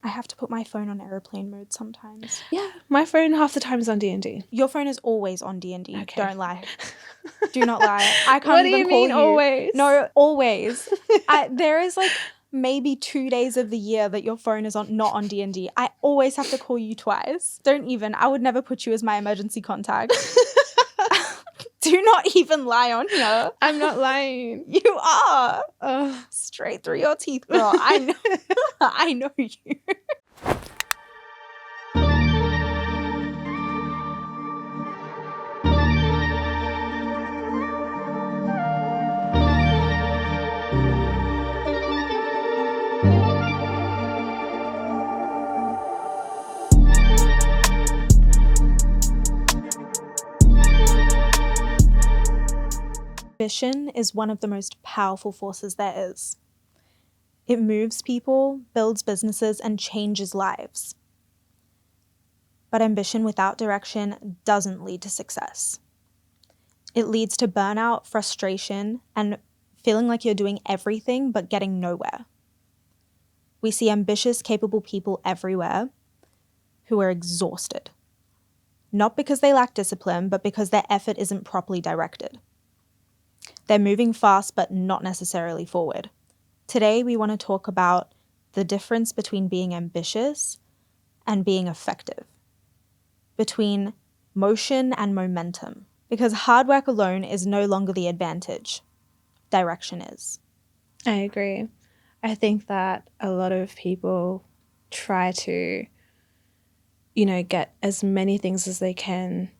I have to put my phone on airplane mode sometimes. Yeah, my phone half the time is on D&D. Your phone is always on D&D. Okay. Don't lie. Do not lie. I can't What do even you call mean you. always? No, always. There is like maybe 2 days of the year that your phone is not on D&D. I always have to call you twice. Don't even. I would never put you as my emergency contact. Do not even lie on here. I'm not lying. You are. Straight through your teeth, girl. I know. I know you. Ambition is one of the most powerful forces there is. It moves people, builds businesses, and changes lives. But ambition without direction doesn't lead to success. It leads to burnout, frustration, and feeling like you're doing everything but getting nowhere. We see ambitious, capable people everywhere who are exhausted. Not because they lack discipline, but because their effort isn't properly directed. They're moving fast, but not necessarily forward. Today, we want to talk about the difference between being ambitious and being effective, between motion and momentum, because hard work alone is no longer the advantage. Direction is. I agree. I think that a lot of people try to, get as many things as they can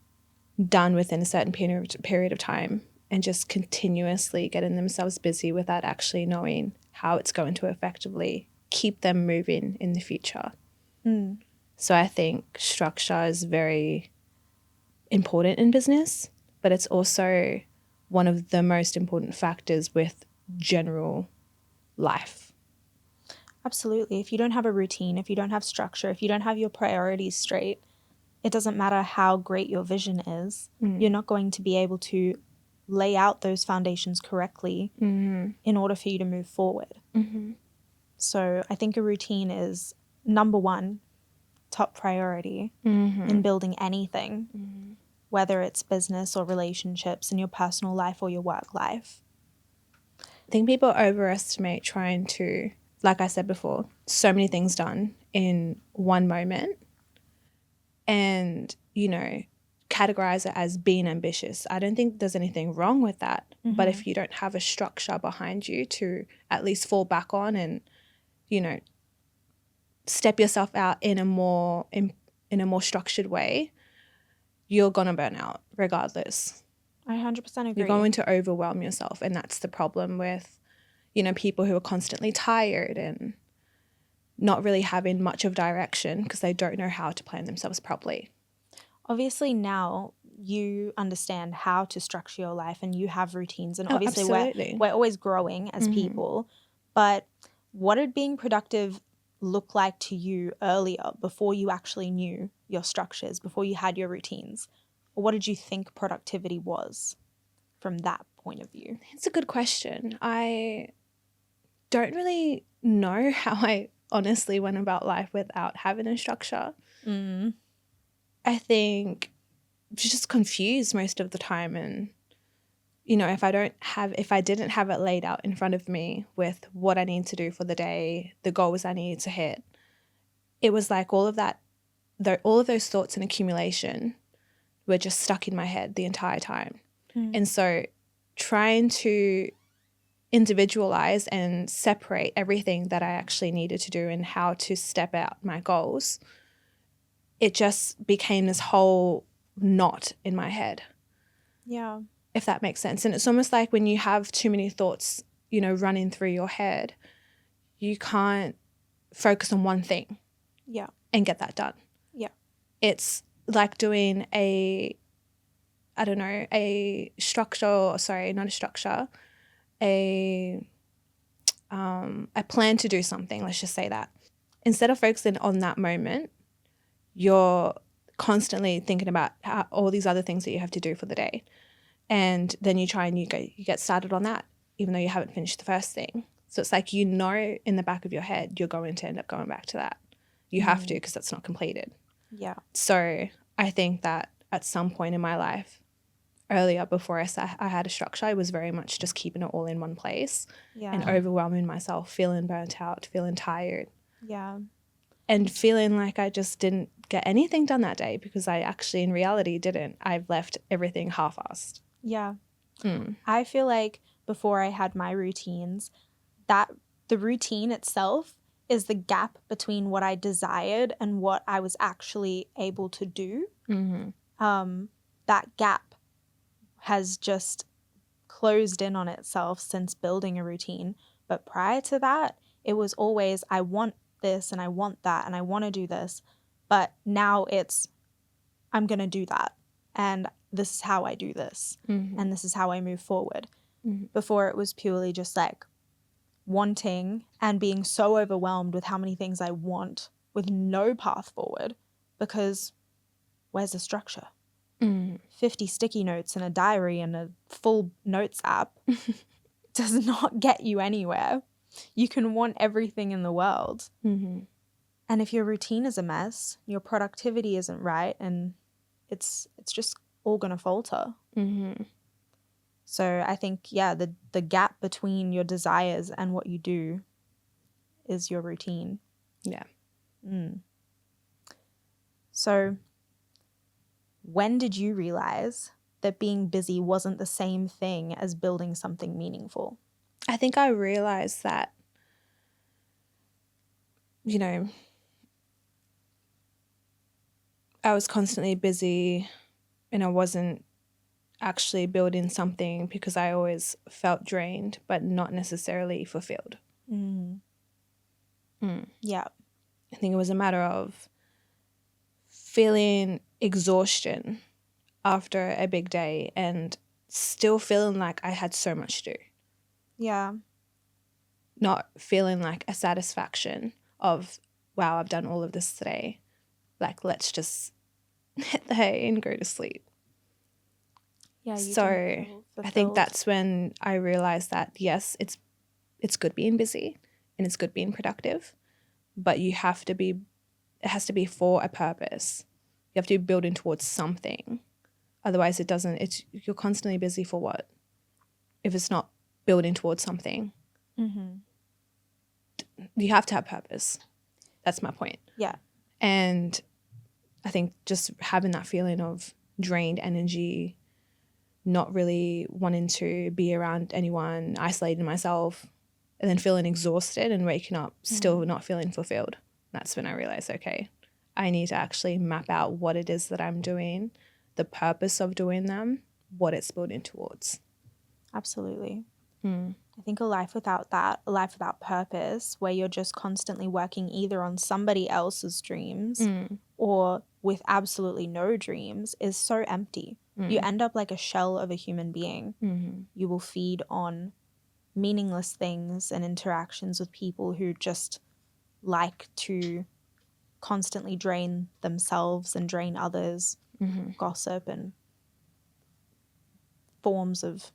done within a certain period of time, and just continuously getting themselves busy without actually knowing how it's going to effectively keep them moving in the future. So I think structure is very important in business, but it's also one of the most important factors with general life. Absolutely. If you don't have a routine, if you don't have structure, if you don't have your priorities straight, it doesn't matter how great your vision is. You're not going to be able to lay out those foundations correctly in order for you to move forward. So I think a routine is number one, top priority in building anything, whether it's business or relationships in your personal life or your work life. I think people overestimate trying to, like I said before, so many things done in one moment and, categorize it as being ambitious. I don't think there's anything wrong with that. But if you don't have a structure behind you to at least fall back on and, step yourself out in a more structured way, you're going to burn out regardless. I 100% agree. You're going to overwhelm yourself. And that's the problem with, people who are constantly tired and not really having much of direction because they don't know how to plan themselves properly. Obviously now you understand how to structure your life and you have routines, and obviously we're always growing as people. But what did being productive look like to you earlier, before you actually knew your structures, before you had your routines? Or what did you think productivity was from that point of view? It's a good question. I don't really know how I honestly went about life without having a structure. I think just confused most of the time, and if I didn't have it laid out in front of me with what I need to do for the day, the goals I need to hit, it was like all of those thoughts and accumulation were just stuck in my head the entire time. And so trying to individualize and separate everything that I actually needed to do and how to step out my goals, it just became this whole knot in my head. Yeah. If that makes sense. And it's almost like when you have too many thoughts, running through your head, you can't focus on one thing. Yeah. And get that done. Yeah. It's like doing a plan to do something, let's just say that. Instead of focusing on that moment, you're constantly thinking about all these other things that you have to do for the day. And then you try and you get started on that, even though you haven't finished the first thing. So it's like, in the back of your head, you're going to end up going back to that. You have to, because that's not completed. Yeah. So I think that at some point in my life, earlier before I had a structure, I was very much just keeping it all in one place and overwhelming myself, feeling burnt out, feeling tired. Yeah. And feeling like I just didn't get anything done that day because I actually in reality didn't. I've left everything half-assed. Yeah. I feel like before I had my routines, that the routine itself is the gap between what I desired and what I was actually able to do. That gap has just closed in on itself since building a routine. But prior to that, it was always, I want this and I want that and I want to do this. But now it's, I'm going to do that. And this is how I do this. And this is how I move forward. Before it was purely just like wanting and being so overwhelmed with how many things I want with no path forward, because where's the structure? 50 sticky notes in a diary and a full notes app does not get you anywhere. You can want everything in the world. And if your routine is a mess, your productivity isn't right, and it's just all going to falter. So I think, the gap between your desires and what you do is your routine. Yeah. So when did you realize that being busy wasn't the same thing as building something meaningful? I think I realized that, I was constantly busy and I wasn't actually building something because I always felt drained but not necessarily fulfilled. Yeah. I think it was a matter of feeling exhaustion after a big day and still feeling like I had so much to do. Yeah. Not feeling like a satisfaction of, wow, I've done all of this today. Like, let's just hit the hay and go to sleep. Yeah. So I think that's when I realized that, yes, it's good being busy and it's good being productive, but it has to be for a purpose. You have to be building towards something. Otherwise you're constantly busy for what? If it's not building towards something. You have to have purpose. That's my point. Yeah. And I think just having that feeling of drained energy, not really wanting to be around anyone, isolating myself, and then feeling exhausted and waking up still not feeling fulfilled. That's when I realized, okay, I need to actually map out what it is that I'm doing, the purpose of doing them, what it's building towards. Absolutely. I think a life without that, a life without purpose, where you're just constantly working either on somebody else's dreams or with absolutely no dreams, is so empty. You end up like a shell of a human being. You will feed on meaningless things and interactions with people who just like to constantly drain themselves and drain others, gossip and forms of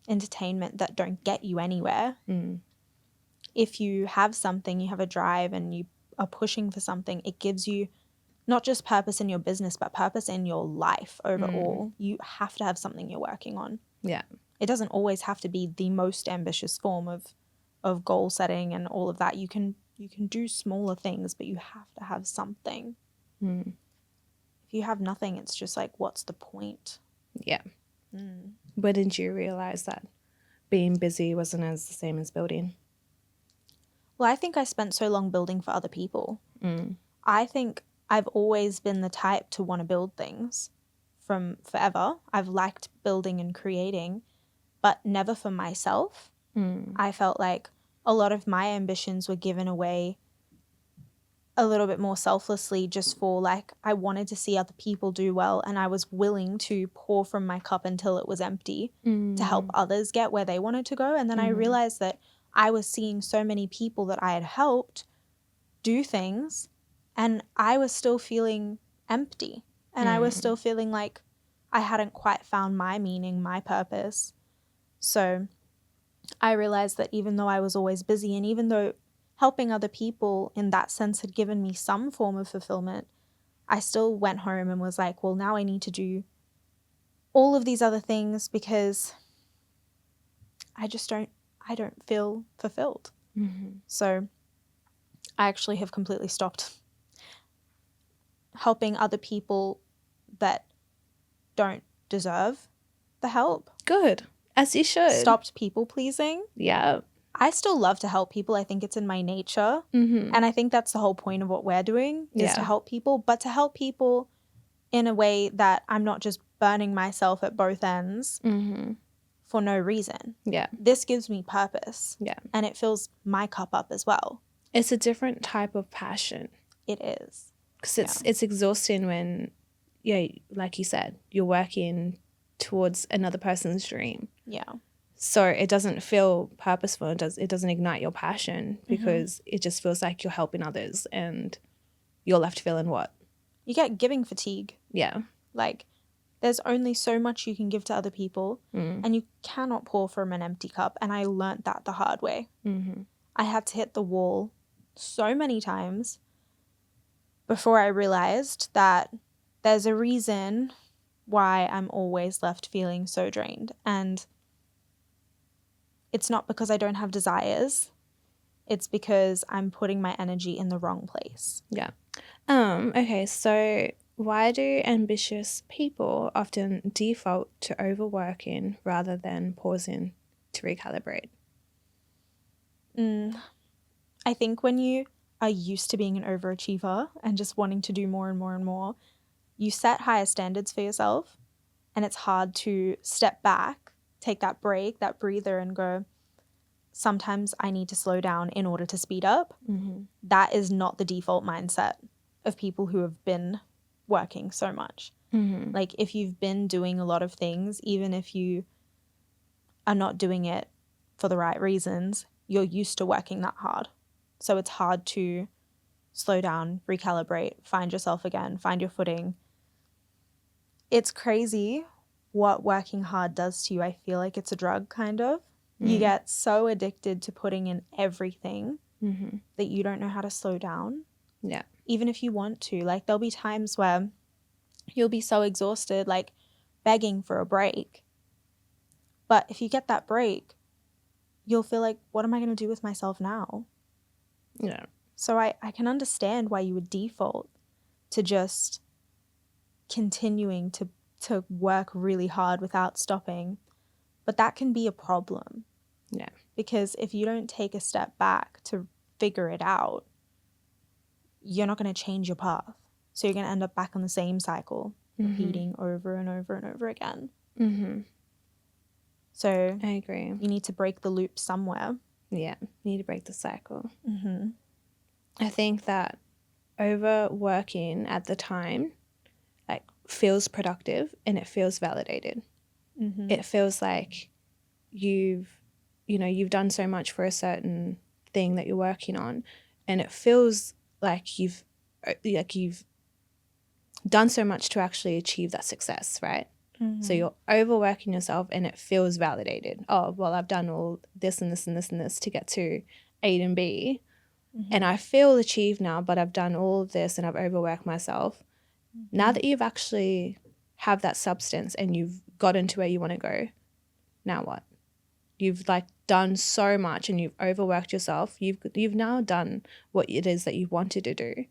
entertainment that don't get you anywhere. If you have something, you have a drive and you are pushing for something, it gives you not just purpose in your business, but purpose in your life overall. You have to have something you're working on. Yeah. It doesn't always have to be the most ambitious form of goal setting and all of that. You can do smaller things, but you have to have something. If you have nothing, it's just like, what's the point? Yeah. When did you realize that being busy wasn't as the same as building? Well, I think I spent so long building for other people. I think I've always been the type to want to build things from forever. I've liked building and creating, but never for myself. I felt like a lot of my ambitions were given away a little bit more selflessly, just for like, I wanted to see other people do well, and I was willing to pour from my cup until it was empty to help others get where they wanted to go. And then I realized that I was seeing so many people that I had helped do things, and I was still feeling empty, and I was still feeling like I hadn't quite found my meaning, my purpose. So I realized that even though I was always busy, and even though helping other people in that sense had given me some form of fulfillment, I still went home and was like, well, now I need to do all of these other things because I don't feel fulfilled. Mm-hmm. So I actually have completely stopped helping other people that don't deserve the help. Good. As you should. Stopped people pleasing. Yeah. I still love to help people. I think it's in my nature. Mm-hmm. And I think that's the whole point of what we're doing is to help people, but to help people in a way that I'm not just burning myself at both ends for no reason. Yeah. This gives me purpose. Yeah. And it fills my cup up as well. It's a different type of passion. It is. Because it's exhausting when, like you said, you're working towards another person's dream. Yeah. So it doesn't feel purposeful. It doesn't ignite your passion because it just feels like you're helping others and you're left feeling what? You get giving fatigue. Yeah. Like, there's only so much you can give to other people and you cannot pour from an empty cup. And I learnt that the hard way. Mm-hmm. I had to hit the wall so many times before I realized that there's a reason why I'm always left feeling so drained. And it's not because I don't have desires. It's because I'm putting my energy in the wrong place. Yeah. Okay, so why do ambitious people often default to overworking rather than pausing to recalibrate? I think when you are used to being an overachiever and just wanting to do more and more and more, you set higher standards for yourself and it's hard to step back, take that break, that breather and go, sometimes I need to slow down in order to speed up. Mm-hmm. That is not the default mindset of people who have been working so much. Mm-hmm. Like if you've been doing a lot of things, even if you are not doing it for the right reasons, you're used to working that hard. So it's hard to slow down, recalibrate, find yourself again, find your footing. It's crazy what working hard does to you. I feel like it's a drug, kind of. You get so addicted to putting in everything that you don't know how to slow down. Yeah. Even if you want to. Like, there'll be times where you'll be so exhausted, like begging for a break. But if you get that break, you'll feel like, what am I going to do with myself now? Yeah. So I can understand why you would default to just continuing to work really hard without stopping. But that can be a problem. Yeah. Because if you don't take a step back to figure it out, you're not going to change your path. So you're going to end up back on the same cycle, repeating over and over and over again. Mm-hmm. So I agree. you need to break the loop somewhere. Yeah. Need to break the cycle. Mm-hmm. I think that overworking at the time like feels productive and it feels validated. Mm-hmm. It feels like you've done so much for a certain thing that you're working on, and it feels like you've done so much to actually achieve that success, right? Mm-hmm. So you're overworking yourself and it feels validated. Oh, well, I've done all this and this and this and this to get to A and B, and I feel achieved now, but I've done all of this and I've overworked myself. Now that you've actually have that substance and you've gotten to where you want to go, now what? You've like done so much and you've overworked yourself. You've now done what it is that you wanted to do,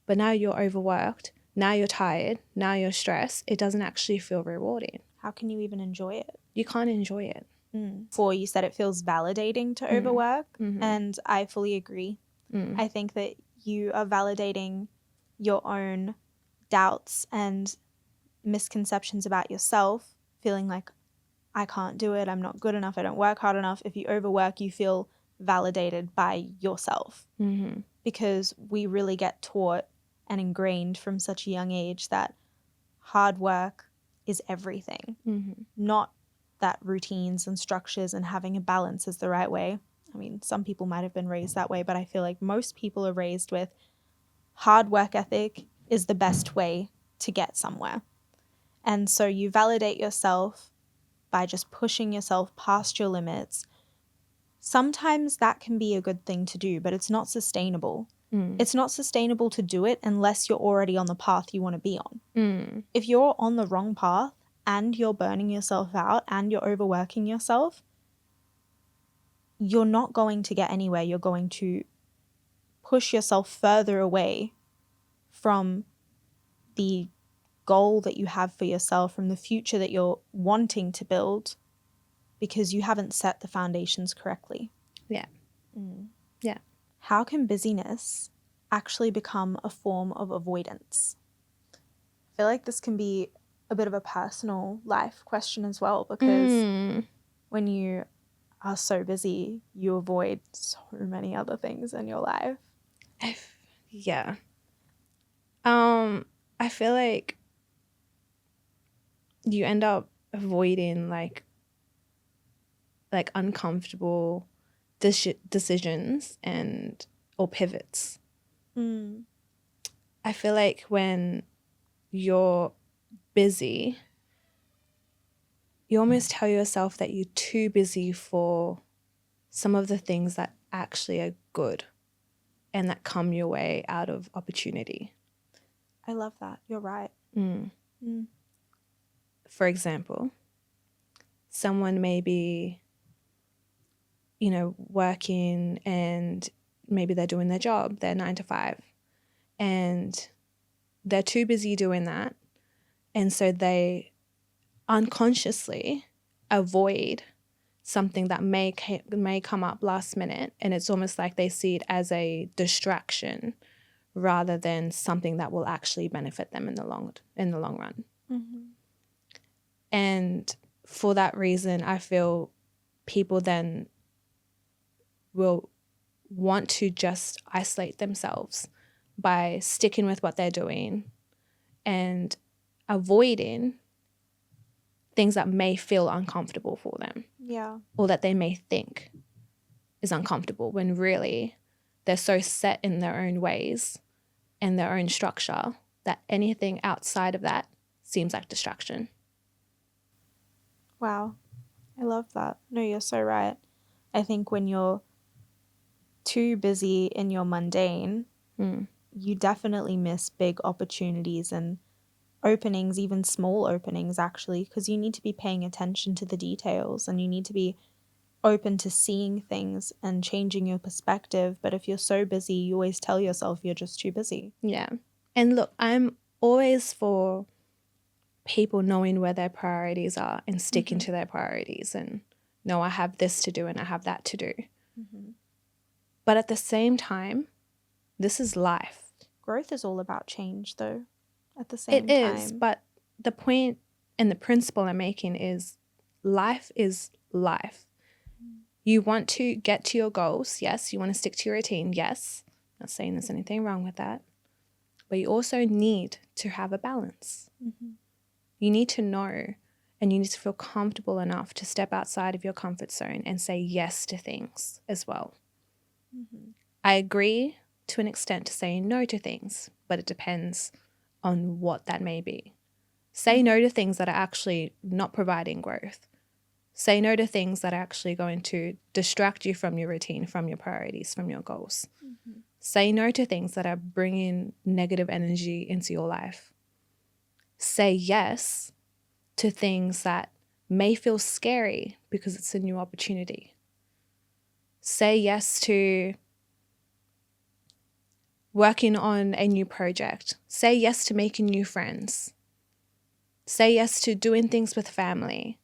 but now you're overworked. Now you're tired. Now you're stressed. It doesn't actually feel rewarding. How can you even enjoy it? You can't enjoy it. Before you said it feels validating to overwork, and I fully agree. I think that you are validating your own doubts and misconceptions about yourself, feeling like, I can't do it, I'm not good enough, I don't work hard enough. If you overwork, you feel validated by yourself. Because we really get taught and ingrained from such a young age that hard work is everything. Not that routines and structures and having a balance is the right way. I mean, some people might have been raised that way, but I feel like most people are raised with hard work ethic is the best way to get somewhere. And so you validate yourself by just pushing yourself past your limits, sometimes that can be a good thing to do, but it's not sustainable. It's not sustainable to do it unless you're already on the path you want to be on. If you're on the wrong path and you're burning yourself out and you're overworking yourself, you're not going to get anywhere. You're going to push yourself further away from the goal that you have for yourself, from the future that you're wanting to build, because you haven't set the foundations correctly. Yeah. Yeah. How can busyness actually become a form of avoidance? I feel like this can be a bit of a personal life question as well, because when you are so busy, you avoid so many other things in your life. Yeah. I feel like you end up avoiding like uncomfortable decisions or pivots. I feel like when you're busy, you almost tell yourself that you're too busy for some of the things that actually are good and that come your way out of opportunity. I love that. You're right. For example, someone may be, working and maybe they're doing their job, they're 9 to 5, and they're too busy doing that. And so they unconsciously avoid something that may come up last minute, and it's almost like they see it as a distraction rather than something that will actually benefit them in the long run. And for that reason, I feel people then will want to just isolate themselves by sticking with what they're doing and avoiding things that may feel uncomfortable for them. Yeah. Or that they may think is uncomfortable, when really they're so set in their own ways and their own structure that anything outside of that seems like distraction. Wow. I love that. No, you're so right. I think when you're too busy in your mundane, you definitely miss big opportunities and openings, even small openings actually, because you need to be paying attention to the details and you need to be open to seeing things and changing your perspective. But if you're so busy, you always tell yourself you're just too busy. Yeah. And look, I'm always for people knowing where their priorities are and sticking to their priorities, and no, I have this to do and I have that to do. But at the same time, this is life. Growth is all about change though, at the same time. It is, but the point and the principle I'm making is life is life. You want to get to your goals, yes. You want to stick to your routine, yes. Not saying there's anything wrong with that. But you also need to have a balance. You need to know, and you need to feel comfortable enough to step outside of your comfort zone and say yes to things as well. I agree to an extent to saying no to things, but it depends on what that may be. Say no to things that are actually not providing growth. Say no to things that are actually going to distract you from your routine, from your priorities, from your goals. Say no to things that are bringing negative energy into your life. Say yes to things that may feel scary because it's a new opportunity. Say yes to working on a new project. Say yes to making new friends. Say yes to doing things with family.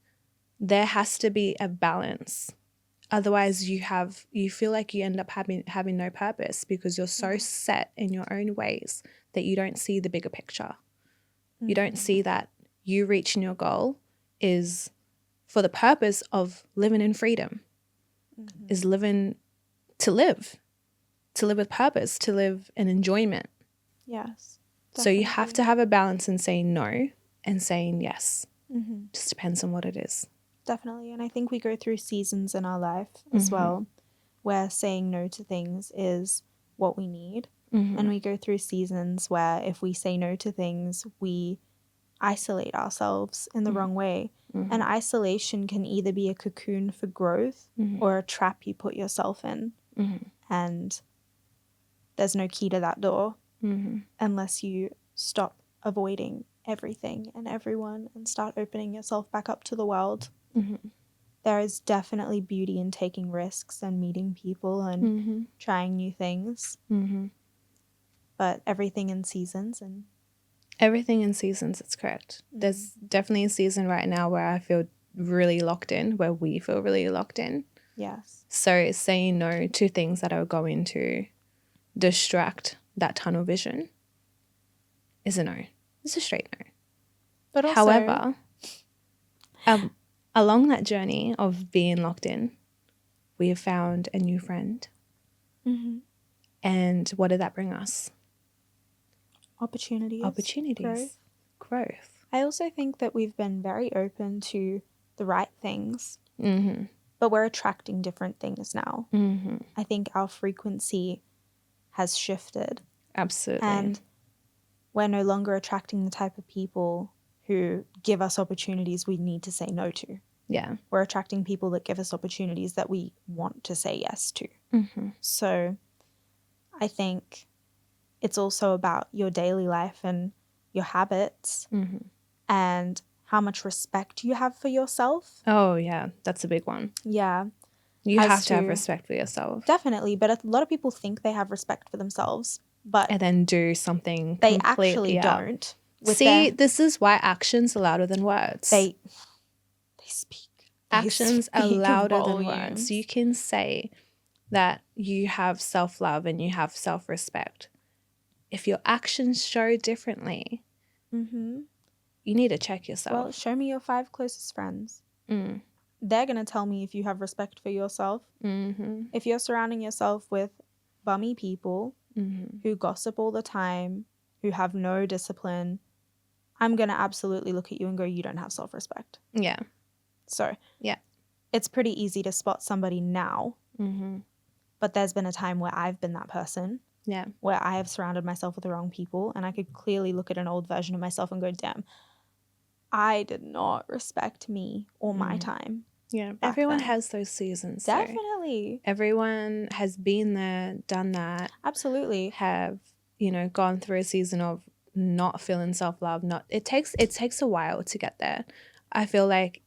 There has to be a balance. Otherwise, you feel like you end up having no purpose because you're so set in your own ways that you don't see the bigger picture. You don't see that you reaching your goal is for the purpose of living in freedom, is living to live with purpose, to live in enjoyment. Yes. Definitely. So you have to have a balance in saying no and saying yes. Just depends on what it is. Definitely. And I think we go through seasons in our life as well where saying no to things is what we need. And we go through seasons where if we say no to things, we isolate ourselves in the wrong way. And isolation can either be a cocoon for growth or a trap you put yourself in. And there's no key to that door unless you stop avoiding everything and everyone and start opening yourself back up to the world. There is definitely beauty in taking risks and meeting people and trying new things. But everything in seasons. And everything in seasons, it's correct. There's definitely a season right now where I feel really locked in, where we feel really locked in. yes. So saying no to things that are going to distract that tunnel vision is a no. It's a straight no. But also, however, along that journey of being locked in, we have found a new friend. And what did that bring us? Opportunities. Growth. I also think that we've been very open to the right things, but we're attracting different things now. I think our frequency has shifted. Absolutely. And we're no longer attracting the type of people who give us opportunities we need to say no to. Yeah. We're attracting people that give us opportunities that we want to say yes to. So I think it's also about your daily life and your habits and how much respect you have for yourself. Oh, yeah. That's a big one. Yeah. You have to have respect for yourself. Definitely. But a lot of people think they have respect for themselves, but and then do something they completely actually don't. See, this is why actions are louder than words. They speak. Actions are louder than words. volumes. You can say that you have self-love and you have self-respect. If your actions show differently, you need to check yourself. Well, show me your 5 closest friends. They're going to tell me if you have respect for yourself. If you're surrounding yourself with bummy people who gossip all the time, who have no discipline, I'm going to absolutely look at you and go, you don't have self-respect. Yeah. So, yeah, it's pretty easy to spot somebody now. But there's been a time where I've been that person. Yeah. Where I have surrounded myself with the wrong people, and I could clearly look at an old version of myself and go, damn, I did not respect me or my time. Yeah. Everyone has those seasons. Definitely. So everyone has been there, done that. Absolutely. Have, gone through a season of not feeling self-love. It takes a while to get there. I feel like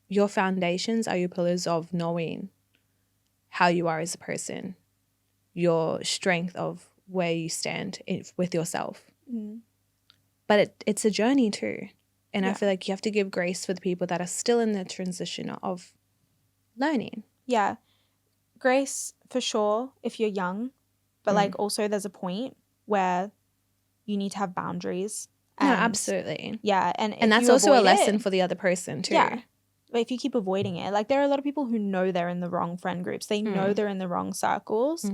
your foundations are your pillars of knowing how you are as a person, your strength of where you stand with yourself. But it's a journey too. And I feel like you have to give grace for the people that are still in the transition of learning. Yeah. Grace for sure if you're young. But like also there's a point where you need to have boundaries. No, absolutely. Yeah. And that's also a lesson for the other person too. Yeah. But if you keep avoiding it, like there are a lot of people who know they're in the wrong friend groups. They know they're in the wrong circles.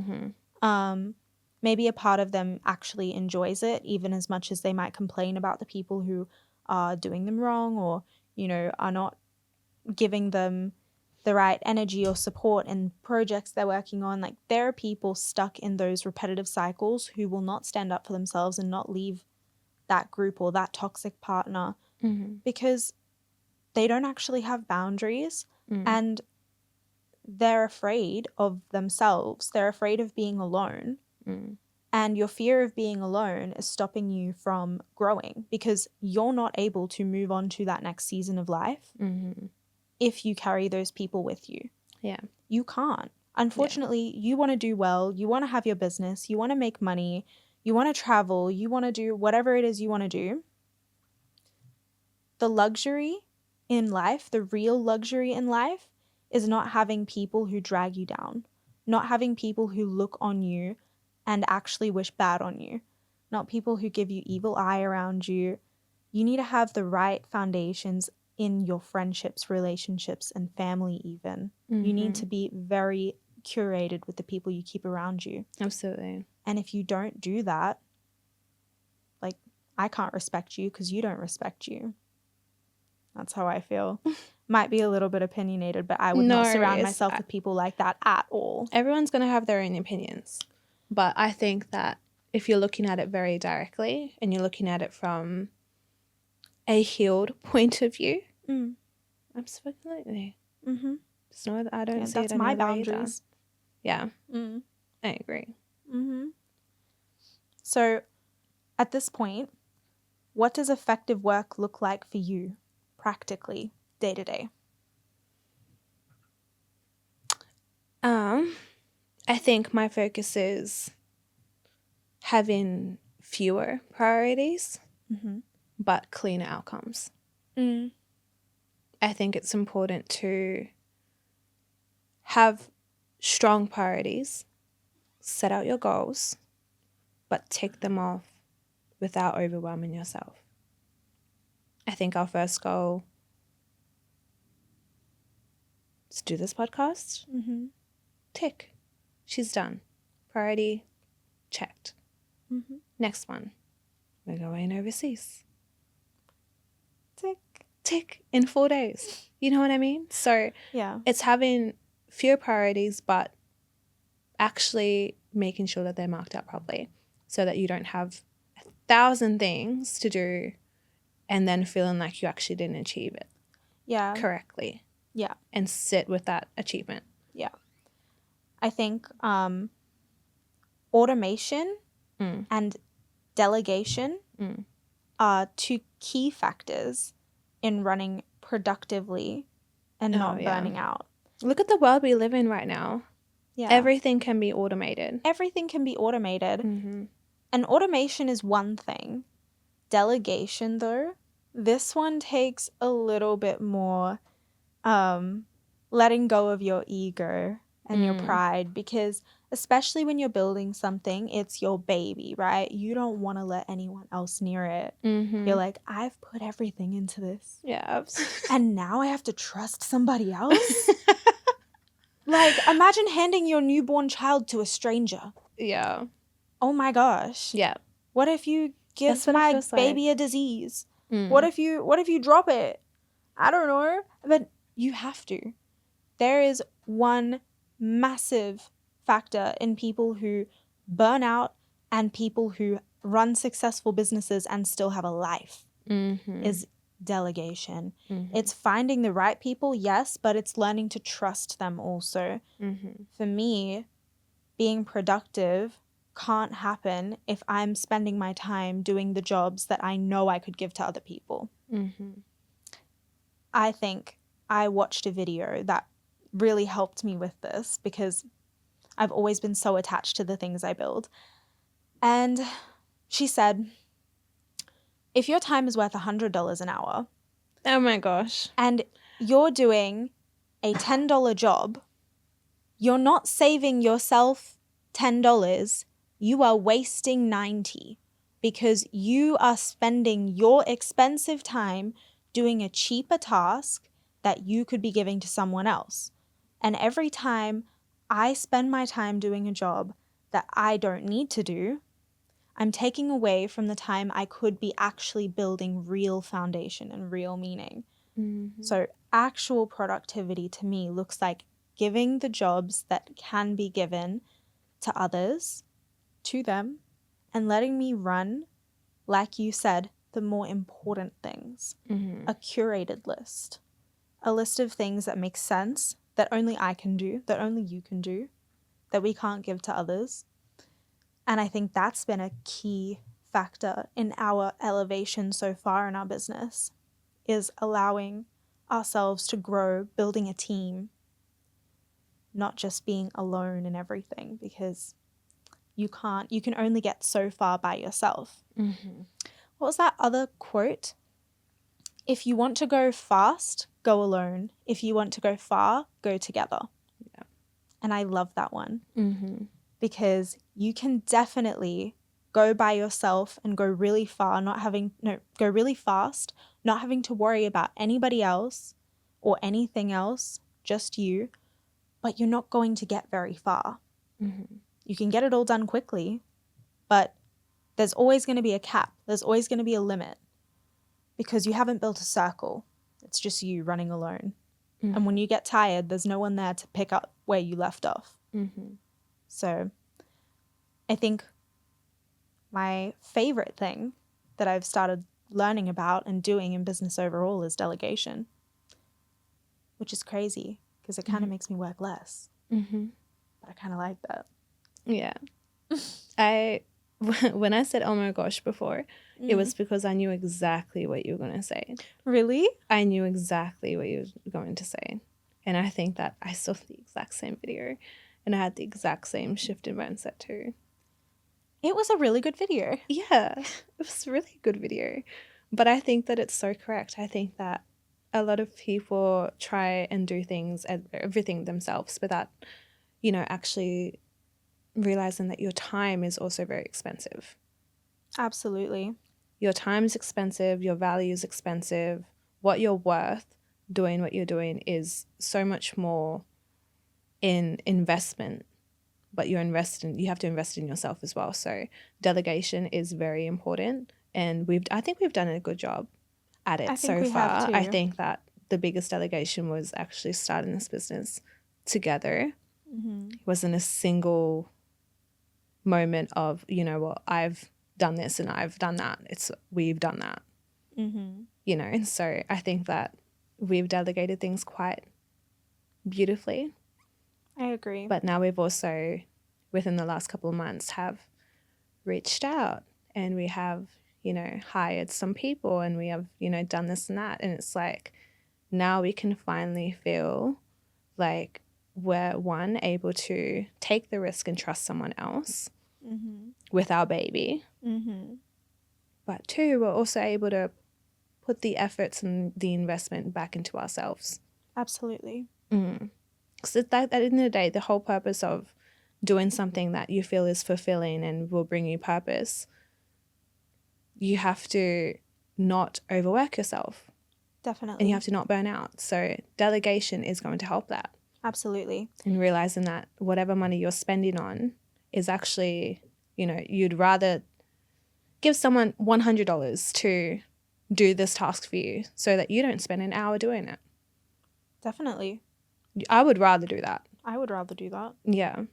Maybe a part of them actually enjoys it, even as much as they might complain about the people who are doing them wrong or, are not giving them the right energy or support in projects they're working on. Like there are people stuck in those repetitive cycles who will not stand up for themselves and not leave that group or that toxic partner because they don't actually have boundaries and they're afraid of themselves. They're afraid of being alone. And your fear of being alone is stopping you from growing because you're not able to move on to that next season of life if you carry those people with you. Yeah. You can't. Unfortunately, you want to do well. You want to have your business. You want to make money. You want to travel. You want to do whatever it is you want to do. The luxury in life, the real luxury in life, is not having people who drag you down, not having people who look on you and actually wish bad on you, not people who give you evil eye around you. You need to have the right foundations in your friendships, relationships, and family even. You need to be very curated with the people you keep around you. Absolutely. And if you don't do that, like, I can't respect you because you don't respect you. That's how I feel. Might be a little bit opinionated, but I would not surround myself with people like that at all. Everyone's going to have their own opinions. But I think that if you're looking at it very directly and you're looking at it from a healed point of view, Absolutely. Mm-hmm. Just know that I don't see That's it any my other way either. boundaries. Yeah, Mm. I agree. Mm-hmm. So at this point, what does effective work look like for you practically, day to day? I think my focus is having fewer priorities, Mm-hmm. but cleaner outcomes. I think it's important to have strong priorities, set out your goals, but tick them off without overwhelming yourself. I think our first goal is to do this podcast. Mm-hmm. Tick. She's done. Priority checked. Mm-hmm. Next one. We're going overseas. Tick. Tick in 4 days. You know what I mean? So Yeah. it's having fewer priorities, but actually making sure that they're marked out properly so that you don't have 1,000 things to do and then feeling like you actually didn't achieve it Yeah. correctly. Yeah. And sit with that achievement. Yeah. I think automation and delegation are two key factors in running productively and not burning out. Look at the world we live in right now. Yeah. Everything can be automated. Everything can be automated. Mm-hmm. And automation is one thing. Delegation, though, this one takes a little bit more letting go of your ego and your pride, because especially when you're building something, it's your baby, right? You don't want to let anyone else near it. Mm-hmm. You're like, I've put everything into this. Yeah. And now I have to trust somebody else? Like, imagine handing your newborn child to a stranger. Yeah. Oh my gosh. Yeah. What if you give my baby a disease? What if you drop it? I don't know. But you have to. There is one massive factor in people who burn out and people who run successful businesses and still have a life is delegation. It's finding the right people, yes, but it's learning to trust them also. For me, being productive can't happen if I'm spending my time doing the jobs that I know I could give to other people. I think I watched a video that really helped me with this because I've always been so attached to the things I build. And she said, if your time is worth $100 an hour. Oh my gosh. And you're doing a $10 job, you're not saving yourself $10. You are wasting $90 because you are spending your expensive time doing a cheaper task that you could be giving to someone else. And every time I spend my time doing a job that I don't need to do, I'm taking away from the time I could be actually building real foundation and real meaning. So actual productivity to me looks like giving the jobs that can be given to others, to them, and letting me run, like you said, the more important things. A curated list. A list of things that make sense, that only I can do, that only you can do, that we can't give to others. And I think that's been a key factor in our elevation so far in our business, is allowing ourselves to grow, building a team, not just being alone in everything, because you can only get so far by yourself. What was that other quote? If you want to go fast, go alone. If you want to go far, go together. Yeah. And I love that one. Because you can definitely go by yourself and go really far, go really fast, not having to worry about anybody else or anything else, just you, but you're not going to get very far. You can get it all done quickly, but there's always going to be a cap. There's always going to be a limit because you haven't built a circle. It's just you running alone. And when you get tired, there's no one there to pick up where you left off. So I think my favorite thing that I've started learning about and doing in business overall is delegation. which is crazy because it kind of makes me work less. Mm-hmm. But I kind of like that. Yeah. When I said, oh my gosh, before, it was because I knew exactly what you were going to say. Really? I knew exactly what you were going to say. And I think that I saw the exact same video and I had the exact same shift in mindset too. It was a really good video. Yeah, it was a really good video. But I think that it's so correct. I think that a lot of people try and do things, everything themselves without, actually realizing that your time is also very expensive. Absolutely. Your time is expensive. Your value is expensive. What you're worth doing what you're doing is so much more in investment, but you have to invest in yourself as well. So delegation is very important, and I think we've done a good job at it so far. I think that the biggest delegation was actually starting this business together. It wasn't a single moment of, I've done this and I've done that. We've done that. And so I think that we've delegated things quite beautifully. I agree. But now we've also, within the last couple of months, have reached out and we have, hired some people and we have, done this and that. And it's like now we can finally feel like we're, one, able to take the risk and trust someone else with our baby. But two, we're also able to put the efforts and the investment back into ourselves. Absolutely. Because at the end of the day, the whole purpose of doing something that you feel is fulfilling and will bring you purpose, you have to not overwork yourself. Definitely. And you have to not burn out. So delegation is going to help that. Absolutely. And realizing that whatever money you're spending on is actually, you'd rather give someone $100 to do this task for you so that you don't spend an hour doing it. Definitely. I would rather do that. I would rather do that. Yeah.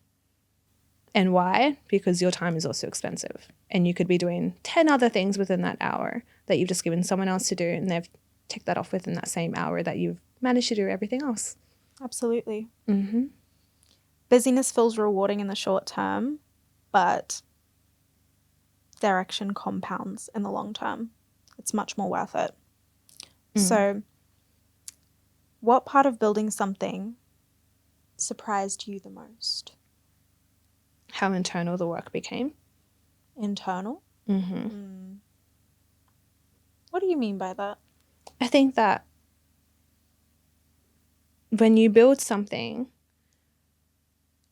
And why? Because your time is also expensive. And you could be doing 10 other things within that hour that you've just given someone else to do, and they've ticked that off within that same hour that you've managed to do everything else. Absolutely. Busyness feels rewarding in the short term, but direction compounds in the long term. It's much more worth it. So, what part of building something surprised you the most? How internal the work became. Internal? What do you mean by that? I think that when you build something,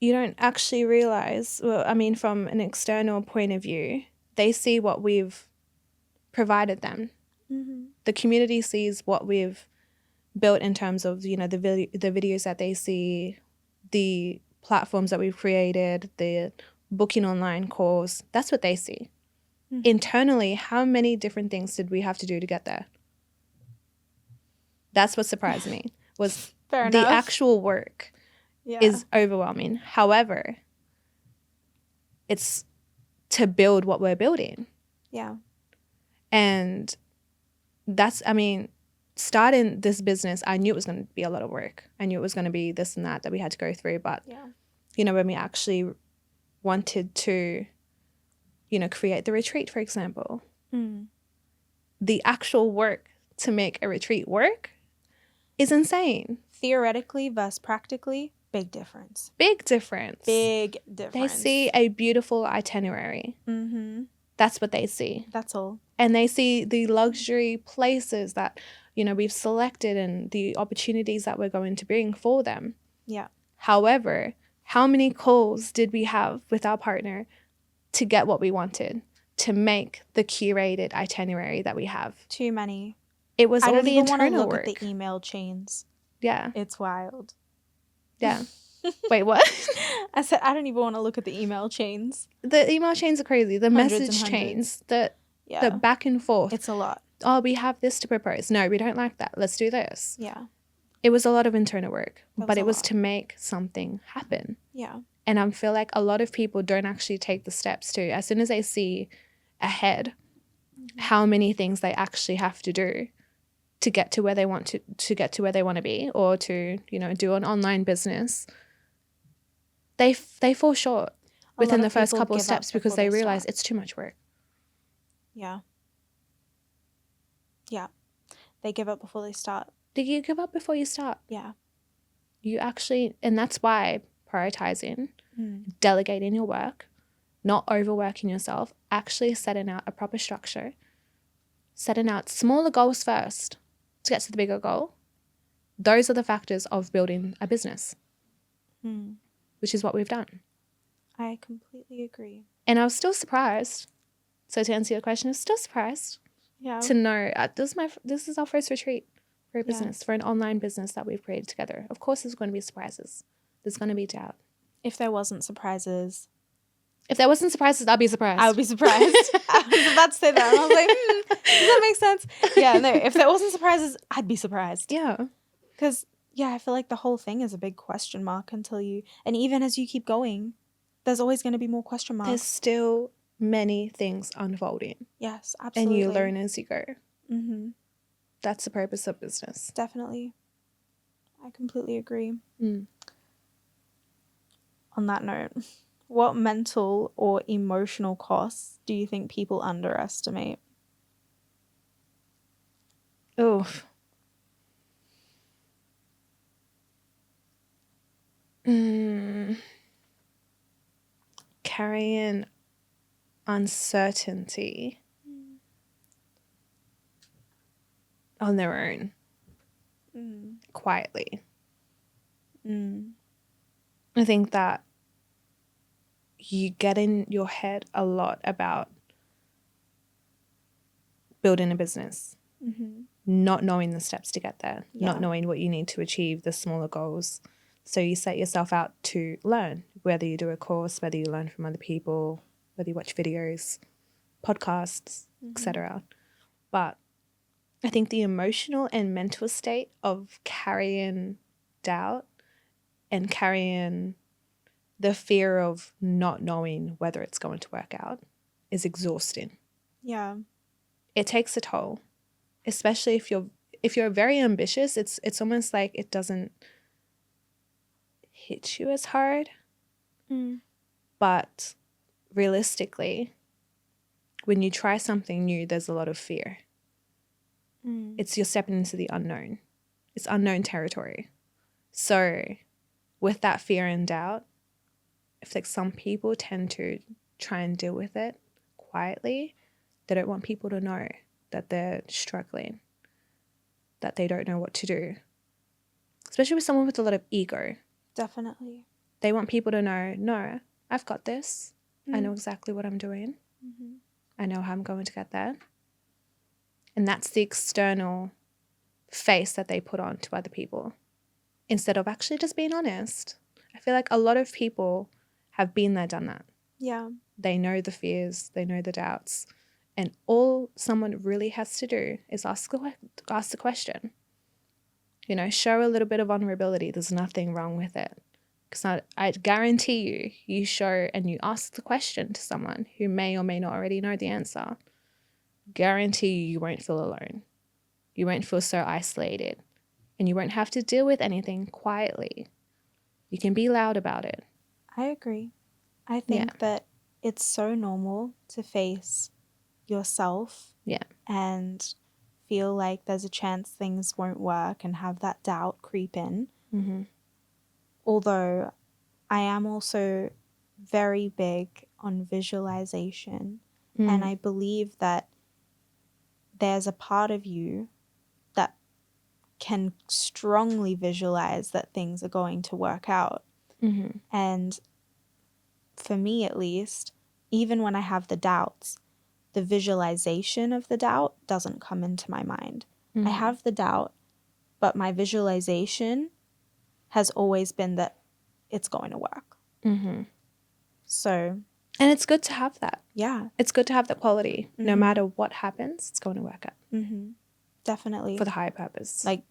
you don't actually realize, from an external point of view, they see what we've provided them. The community sees what we've built in terms of, the videos that they see, the platforms that we've created, the booking online calls. That's what they see. Internally, how many different things did we have to do to get there? That's what surprised me, was the actual work is overwhelming. However, it's to build what we're building. Yeah. And that's, starting this business, I knew it was going to be a lot of work. I knew it was going to be this and that we had to go through. But, when we actually wanted to, create the retreat, for example, the actual work to make a retreat work is insane. Theoretically versus practically, big difference. Big difference. Big difference. They see a beautiful itinerary. That's what they see. That's all. And they see the luxury places that, we've selected and the opportunities that we're going to bring for them. Yeah. However, how many calls did we have with our partner to get what we wanted, to make the curated itinerary that we have? Too many. It was all the internal work. I don't even want to look at the email chains. Yeah. It's wild. Yeah. Wait, what? I said I don't even want to look at the email chains. The email chains are crazy. The message chains, the back and forth. It's a lot. Oh, we have this to propose. No, we don't like that. Let's do this. Yeah. It was a lot of internal work, but it was to make something happen. Yeah. And I feel like a lot of people don't actually take the steps to, as soon as they see ahead how many things they actually have to do, to get to where they want to get to where they want to be, or to, you know, do an online business, they fall short within the first couple of steps because they realize it's too much work. Yeah. Yeah. They give up before they start. You give up before you start. Yeah. You actually, and that's why prioritizing, delegating your work, not overworking yourself, actually setting out a proper structure, setting out smaller goals first to get to the bigger goal. Those are the factors of building a business, which is what we've done. I completely agree. And I was still surprised. So to answer your question, I was still surprised to know this is our first retreat for a business, for an online business that we've created together. Of course, there's going to be surprises. There's going to be doubt. If there wasn't surprises, I'd be surprised. I would be surprised. I was about to say that. I was like, does that make sense? Yeah, no, if there wasn't surprises, I'd be surprised. Yeah. Because, yeah, I feel like the whole thing is a big question mark until you, and even as you keep going, there's always going to be more question marks. There's still many things unfolding. Yes, absolutely. And you learn as you go. Mm-hmm. That's the purpose of business. Definitely. I completely agree. On that note, what mental or emotional costs do you think people underestimate? Oof. Carrying uncertainty on their own, quietly. I think that you get in your head a lot about building a business, not knowing the steps to get there, not knowing what you need to achieve, the smaller goals. So you set yourself out to learn, whether you do a course, whether you learn from other people, whether you watch videos, podcasts, etc. But I think the emotional and mental state of carrying doubt and carrying the fear of not knowing whether it's going to work out is exhausting. Yeah. It takes a toll, especially if you're very ambitious. It's almost like it doesn't hit you as hard. But realistically, when you try something new, there's a lot of fear. It's you're stepping into the unknown. It's unknown territory. So with that fear and doubt, I feel like some people tend to try and deal with it quietly. They don't want people to know that they're struggling, that they don't know what to do. Especially with someone with a lot of ego. Definitely. They want people to know, no, I've got this. I know exactly what I'm doing. I know how I'm going to get there. And that's the external face that they put on to other people instead of actually just being honest. I feel like a lot of people have been there, done that. Yeah. They know the fears, they know the doubts. And all someone really has to do is ask the question. You know, show a little bit of vulnerability. There's nothing wrong with it. Because I guarantee you show and you ask the question to someone who may or may not already know the answer. Guarantee you won't feel alone. You won't feel so isolated. And you won't have to deal with anything quietly. You can be loud about it. I agree. I think that it's so normal to face yourself and feel like there's a chance things won't work and have that doubt creep in. Although I am also very big on visualization, and I believe that there's a part of you that can strongly visualize that things are going to work out. And for me at least, even when I have the doubts, the visualization of the doubt doesn't come into my mind. I have the doubt, but my visualization has always been that it's going to work. So. And it's good to have that. Yeah. It's good to have that quality. No matter what happens, it's going to work out. Definitely. For the higher purpose. Like,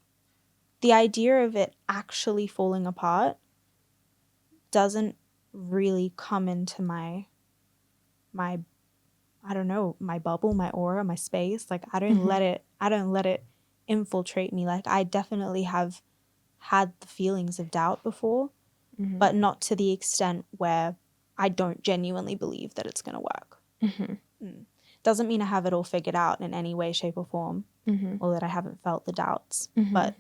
the idea of it actually falling apart doesn't really come into my I don't know, my bubble, my aura, my space. Like, I don't let it infiltrate me. Like, I definitely have had the feelings of doubt before, but not to the extent where I don't genuinely believe that it's going to work. Doesn't mean I have it all figured out in any way, shape, or form, or that I haven't felt the doubts, but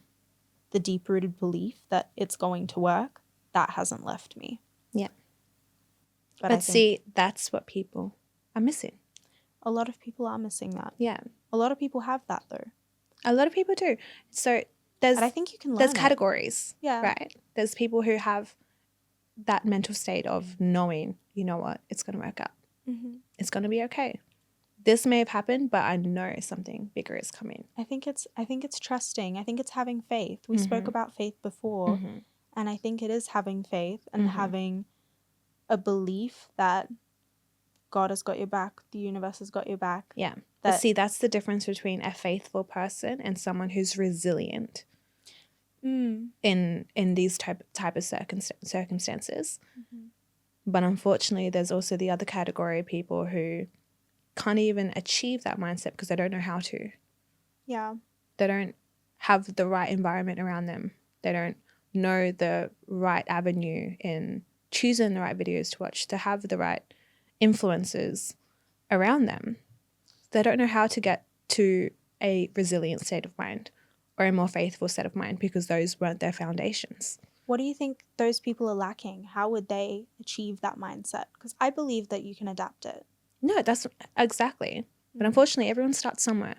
the deep-rooted belief that it's going to work, that hasn't left me. Yeah. But But see, that's what people are missing. a lot of people are missing that. Yeah. A lot of people have that, though. A lot of people do. So there's, and I think you can learn there's it. categories. Yeah. Right? There's people who have that mental state of knowing, you know what, it's going to work out. It's going to be okay. This may have happened, but I know something bigger is coming. I think it's trusting. I think it's having faith. We spoke about faith before, and I think it is having faith and having a belief that God has got your back, the universe has got your back. Yeah. But see, that's the difference between a faithful person and someone who's resilient in these type of circumstances. But unfortunately, there's also the other category of people who can't even achieve that mindset because they don't know how to. Yeah. They don't have the right environment around them. They don't know the right avenue in choosing the right videos to watch, to have the right influences around them. They don't know how to get to a resilient state of mind or a more faithful state of mind because those weren't their foundations. What do you think those people are lacking? How would they achieve that mindset? Because I believe that you can adapt it. No, that's exactly. But unfortunately, everyone starts somewhere.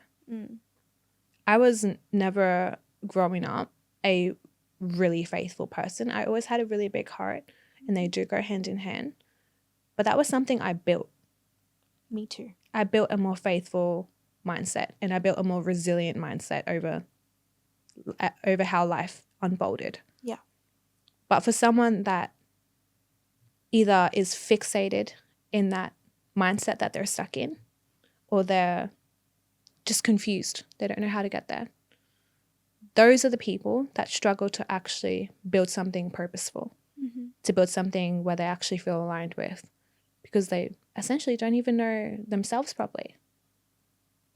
I was never, growing up, a really faithful person. I always had a really big heart, and they do go hand in hand. But that was something I built. Me too. I built a more faithful mindset, and I built a more resilient mindset over how life unfolded. Yeah. But for someone that either is fixated in that mindset that they're stuck in, or they're just confused, they don't know how to get there, those are the people that struggle to actually build something purposeful, to build something where they actually feel aligned with, because they essentially don't even know themselves properly.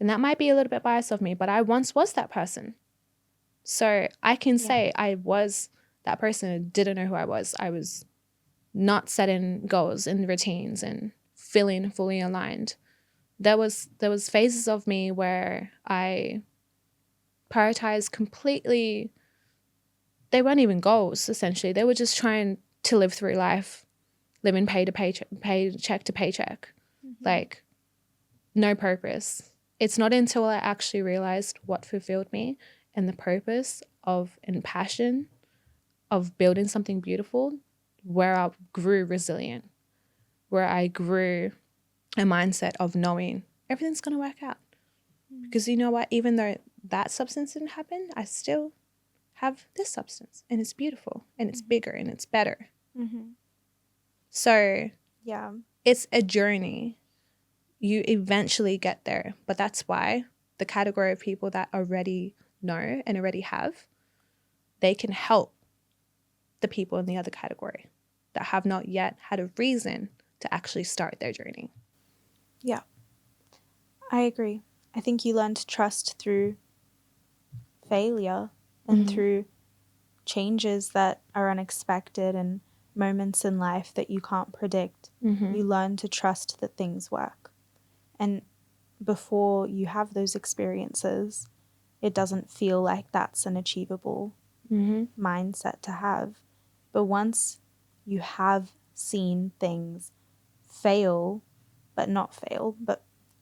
And that might be a little bit biased of me, but I once was that person. So I can say I was that person who didn't know who I was. I was not setting goals and routines and feeling fully aligned. There was phases of me where I prioritized completely. They weren't even goals, essentially. They were just trying to live through life, living paycheck to paycheck, like no purpose. It's not until I actually realized what fulfilled me and the purpose of and passion of building something beautiful, where I grew resilient, where I grew a mindset of knowing everything's going to work out. Because you know what? Even though that substance didn't happen, I still have this substance, and it's beautiful, and it's bigger, and it's better. So yeah, it's a journey. You eventually get there, but that's why the category of people that already know and already have, they can help the people in the other category that have not yet had a reason to actually start their journey. Yeah, I agree. I think you learn to trust through failure and through changes that are unexpected and moments in life that you can't predict. You learn to trust that things work. And before you have those experiences, it doesn't feel like that's an achievable mindset to have. But once you have seen things fail, but not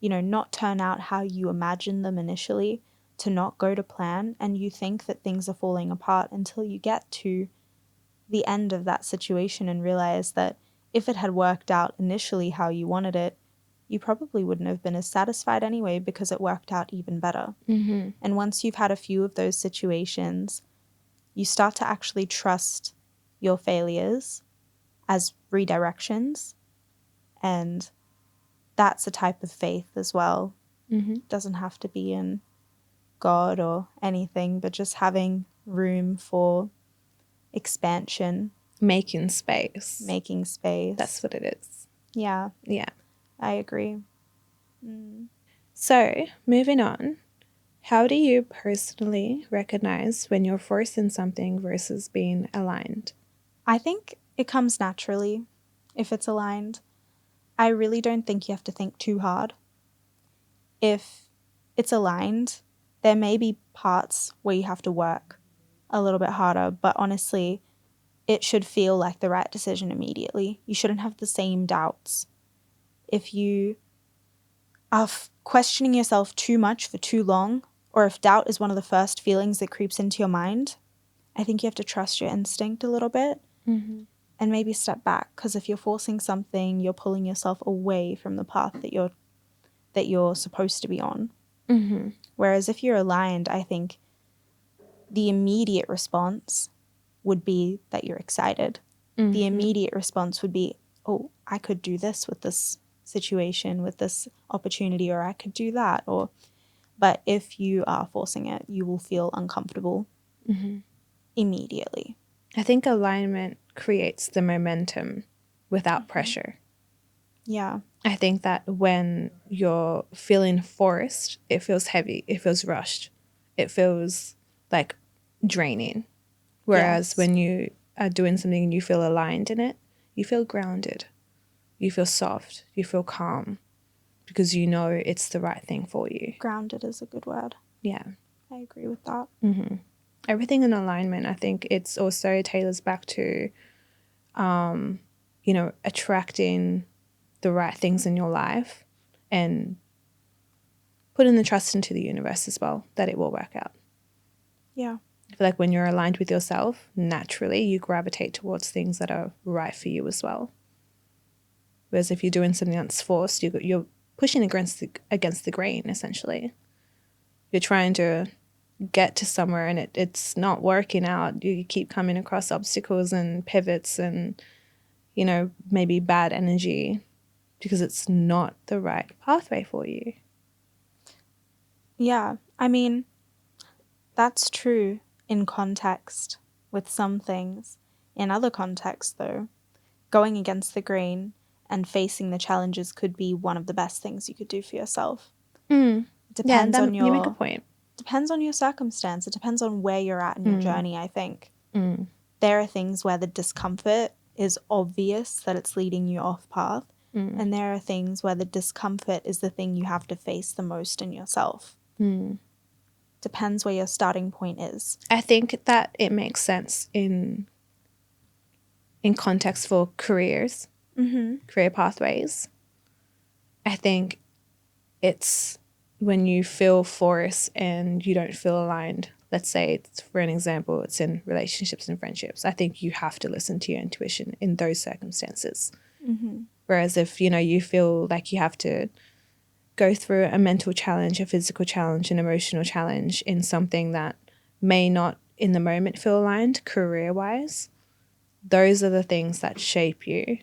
not turn out how you imagined them initially, to not go to plan, and you think that things are falling apart until you get to the end of that situation and realize that if it had worked out initially how you wanted it, you probably wouldn't have been as satisfied anyway because it worked out even better. And once you've had a few of those situations, you start to actually trust your failures as redirections. And that's a type of faith as well. It doesn't have to be in God or anything, but just having room for expansion. Making space. That's what it is. Yeah. Yeah. I agree. So, moving on, How do you personally recognize when you're forcing something versus being aligned? I think it comes naturally if it's aligned. I really don't think you have to think too hard. If it's aligned, there may be parts where you have to work a little bit harder, but honestly, it should feel like the right decision immediately. You shouldn't have the same doubts. If you are questioning yourself too much for too long, or if doubt is one of the first feelings that creeps into your mind, I think you have to trust your instinct a little bit and maybe step back, because if you're forcing something, you're pulling yourself away from the path that you're supposed to be on. Whereas if you're aligned, I think the immediate response would be that you're excited. The immediate response would be, oh, I could do this with this situation, with this opportunity, or I could do that. But if you are forcing it, you will feel uncomfortable immediately. I think alignment creates the momentum without pressure. Yeah. I think that when you're feeling forced, it feels heavy, it feels rushed, it feels like draining. Whereas when you are doing something and you feel aligned in it, you feel grounded, you feel soft, you feel calm, because you know it's the right thing for you. Grounded is a good word. Yeah. I agree with that. Everything in alignment, I think it's also tailors back to, attracting the right things in your life and putting the trust into the universe as well that it will work out. Yeah. I feel like when you're aligned with yourself, naturally you gravitate towards things that are right for you as well. Whereas if you're doing something that's forced, you're pushing against the grain, essentially. You're trying to get to somewhere and it's not working out. You keep coming across obstacles and pivots and, maybe bad energy because it's not the right pathway for you. Yeah. I mean, that's true in context with some things. In other contexts, though, going against the grain and facing the challenges could be one of the best things you could do for yourself. Depends on you make a point. Depends on your circumstance. It depends on where you're at in your journey, I think. There are things where the discomfort is obvious that it's leading you off path. And there are things where the discomfort is the thing you have to face the most in yourself. Depends where your starting point is. I think that it makes sense in context for careers, career pathways. I think it's when you feel forced and you don't feel aligned. Let's say, for an example, it's in relationships and friendships. I think you have to listen to your intuition in those circumstances. Whereas if, you feel like you have to go through a mental challenge, a physical challenge, an emotional challenge in something that may not in the moment feel aligned career-wise, those are the things that shape you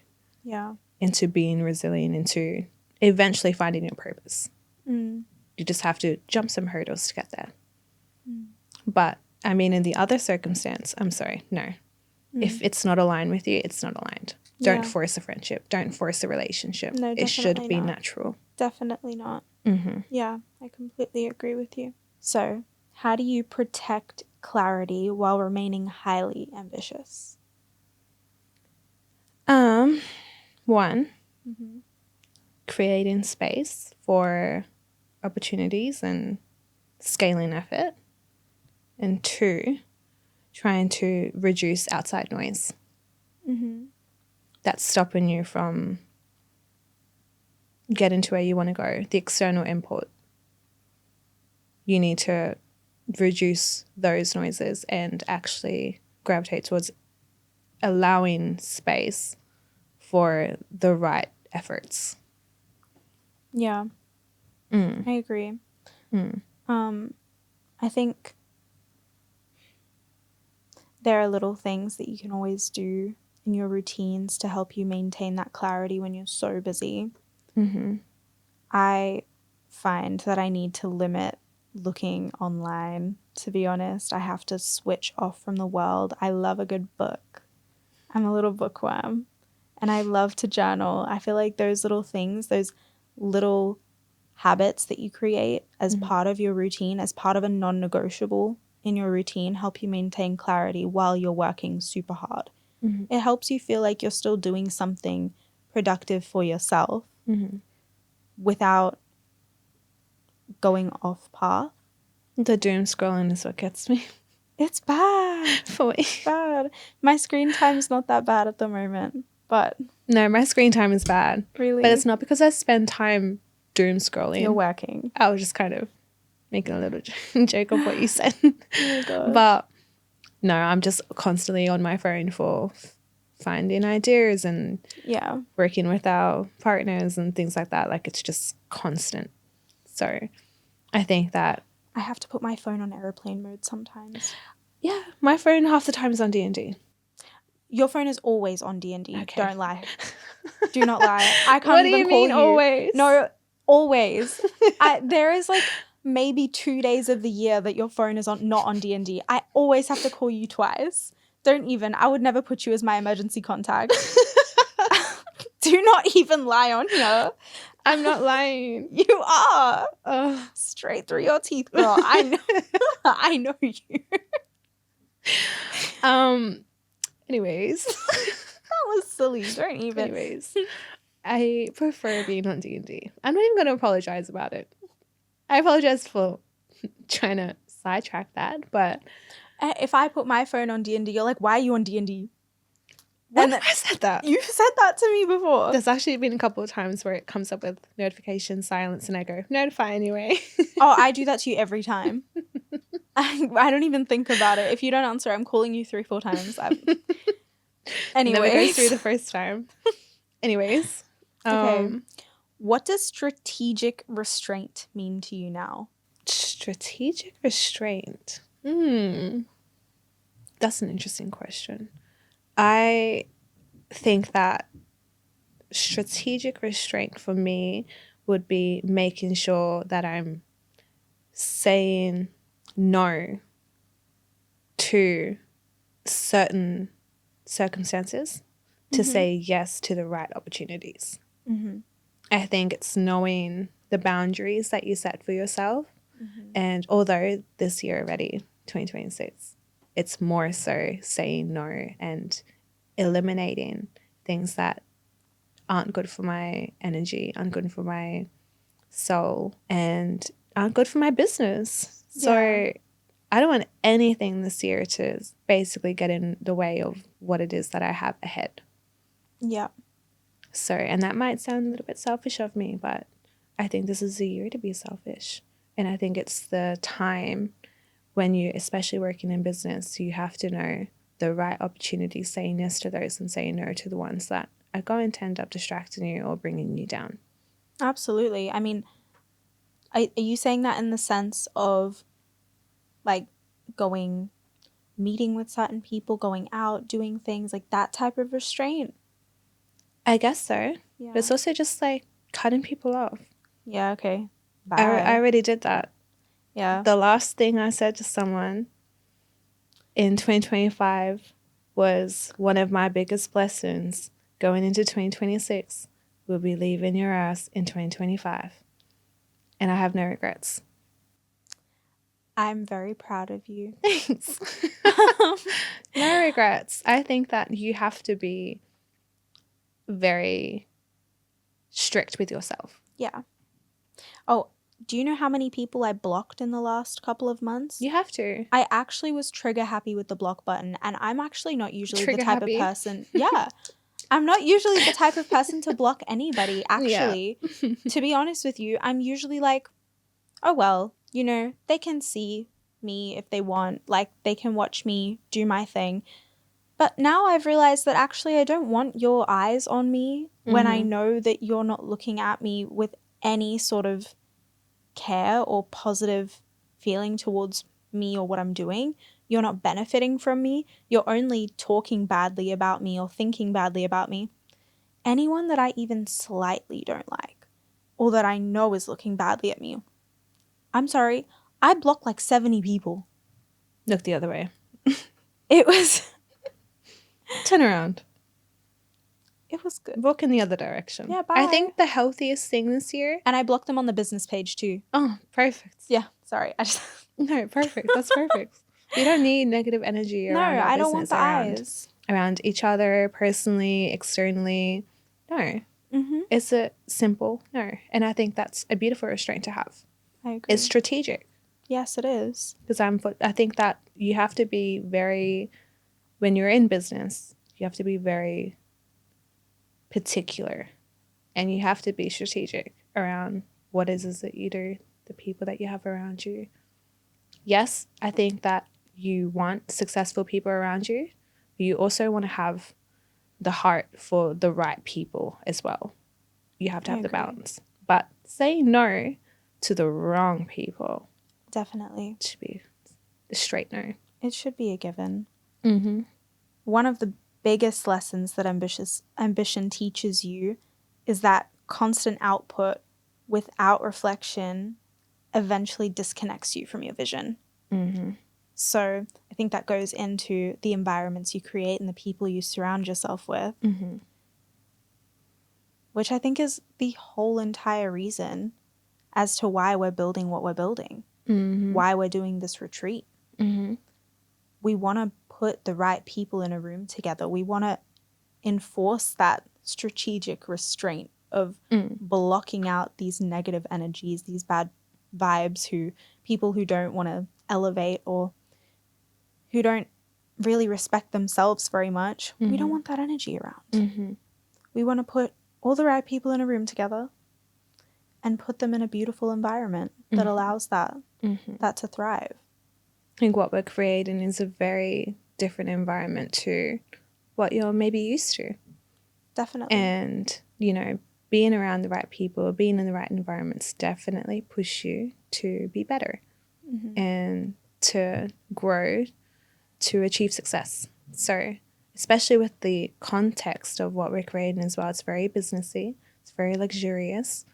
into being resilient, into eventually finding your purpose. You just have to jump some hurdles to get there. But, I mean, in the other circumstance, I'm sorry, no. If it's not aligned with you, it's not aligned. Don't force a friendship. Don't force a relationship. No, it should be not. natural. Definitely not. Yeah, I completely agree with you. So, how do you protect clarity while remaining highly ambitious? One, creating space for opportunities and scaling effort. And two, trying to reduce outside noise. That's stopping you from getting to where you want to go, the external input. You need to reduce those noises and actually gravitate towards allowing space for the right efforts. Yeah, I agree. I think there are little things that you can always do in your routines to help you maintain that clarity when you're so busy. I find that I need to limit looking online, to be honest. I have to switch off from the world. I love a good book. I'm a little bookworm and I love to journal. I feel like those little things, those little habits that you create as part of your routine, as part of a non-negotiable in your routine, help you maintain clarity while you're working super hard. It helps you feel like you're still doing something productive for yourself without going off path. The doom scrolling is what gets me. It's bad. For me. It's bad. My screen time is not that bad at the moment, but... No, my screen time is bad. Really? But it's not because I spend time doom scrolling. You're working. I was just kind of making a little joke of what you said. Oh my gosh. But no, I'm just constantly on my phone for finding ideas and working with our partners and things like that. Like, it's just constant. So I think that I have to put my phone on airplane mode sometimes. Yeah, my phone half the time is on D&D. Your phone is always on D&D. Okay. Don't lie. Do not lie. I can't what even do you call mean you. Always? No, always. There is like maybe 2 days of the year that your phone is not on D&D. I always have to call you twice. Don't even. I would never put you as my emergency contact. Do not even lie on here. I'm not lying. You are. Straight through your teeth, girl. I know. I know you. Anyways. That was silly. Don't even. Anyways. I prefer being on D&D. I'm not even going to apologize about it. I apologize for trying to sidetrack that, but... If I put my phone on D&D, you're like, why are you on D&D? When have I said that? You've said that to me before. There's actually been a couple of times where it comes up with notification silence and I go, notify anyway. Oh, I do that to you every time. I don't even think about it. If you don't answer, I'm calling you 3-4 times. Anyways. Never goes through the first time. Anyways. Okay. What does strategic restraint mean to you now? Strategic restraint. That's an interesting question. I think that strategic restraint for me would be making sure that I'm saying no to certain circumstances to say yes to the right opportunities. I think it's knowing the boundaries that you set for yourself. And although this year already, 2026, it's more so saying no and eliminating things that aren't good for my energy, aren't good for my soul, and aren't good for my business. So I don't want anything this year to basically get in the way of what it is that I have ahead. Yeah. So, and that might sound a little bit selfish of me, but I think this is the year to be selfish. And I think it's the time when you, especially working in business, you have to know the right opportunities, saying yes to those and saying no to the ones that are going to end up distracting you or bringing you down. Absolutely. I mean, are you saying that in the sense of like meeting with certain people, going out, doing things, like that type of restraint? I guess so. Yeah. But it's also just like cutting people off. Yeah, okay. Bye. I already did that. Yeah. The last thing I said to someone in 2025 was one of my biggest blessings going into 2026 will be leaving your ass in 2025. And I have no regrets. I'm very proud of you. Thanks. No regrets. I think that you have to be very strict with yourself. Yeah. Oh, do you know how many people I blocked in the last couple of months? You have to. I actually was trigger happy with the block button, and I'm actually not usually the type of person. Yeah. I'm not usually the type of person to block anybody, actually. Yeah. To be honest with you, I'm usually like, oh, well, you know, they can see me if they want. Like, they can watch me do my thing. But now I've realized that actually I don't want your eyes on me when I know that you're not looking at me with any sort of care or positive feeling towards me or what I'm doing. You're not benefiting from me. You're only talking badly about me or thinking badly about me. Anyone that I even slightly don't like or that I know is looking badly at me, I'm sorry, I blocked like 70 people. Look the other way. It was... Turn around. It was good. Walk in the other direction. Yeah, bye. I think the healthiest thing this year. And I blocked them on the business page too. Oh, perfect. Yeah, sorry. No, perfect. That's perfect. We don't need negative energy around our I business. don't want the eyes. Around each other, personally, externally. No. It's a simple no. And I think that's a beautiful restraint to have. I agree. It's strategic. Yes, it is. Because I think that you have to be when you're in business, you have to be very particular and you have to be strategic around what it is that you do, the people that you have around you. Yes, I think that you want successful people around you, but you also want to have the heart for the right people as well. You have to have the balance. But say no to the wrong people. Definitely. It should be a straight no. It should be a given. Mm-hmm. One of the biggest lessons that ambition teaches you is that constant output without reflection eventually disconnects you from your vision. Mm-hmm. So I think that goes into the environments you create and the people you surround yourself with, which I think is the whole entire reason as to why we're building what we're building, why we're doing this retreat. We want to put the right people in a room together. We want to enforce that strategic restraint of blocking out these negative energies, these bad vibes, people who don't want to elevate or who don't really respect themselves very much. We don't want that energy around. We want to put all the right people in a room together and put them in a beautiful environment that allows that to thrive. I think what we're creating is a very different environment to what you're maybe used to. Definitely. And, being around the right people, being in the right environments definitely push you to be better and to grow, to achieve success. So especially with the context of what we're creating as well, it's very businessy, it's very luxurious.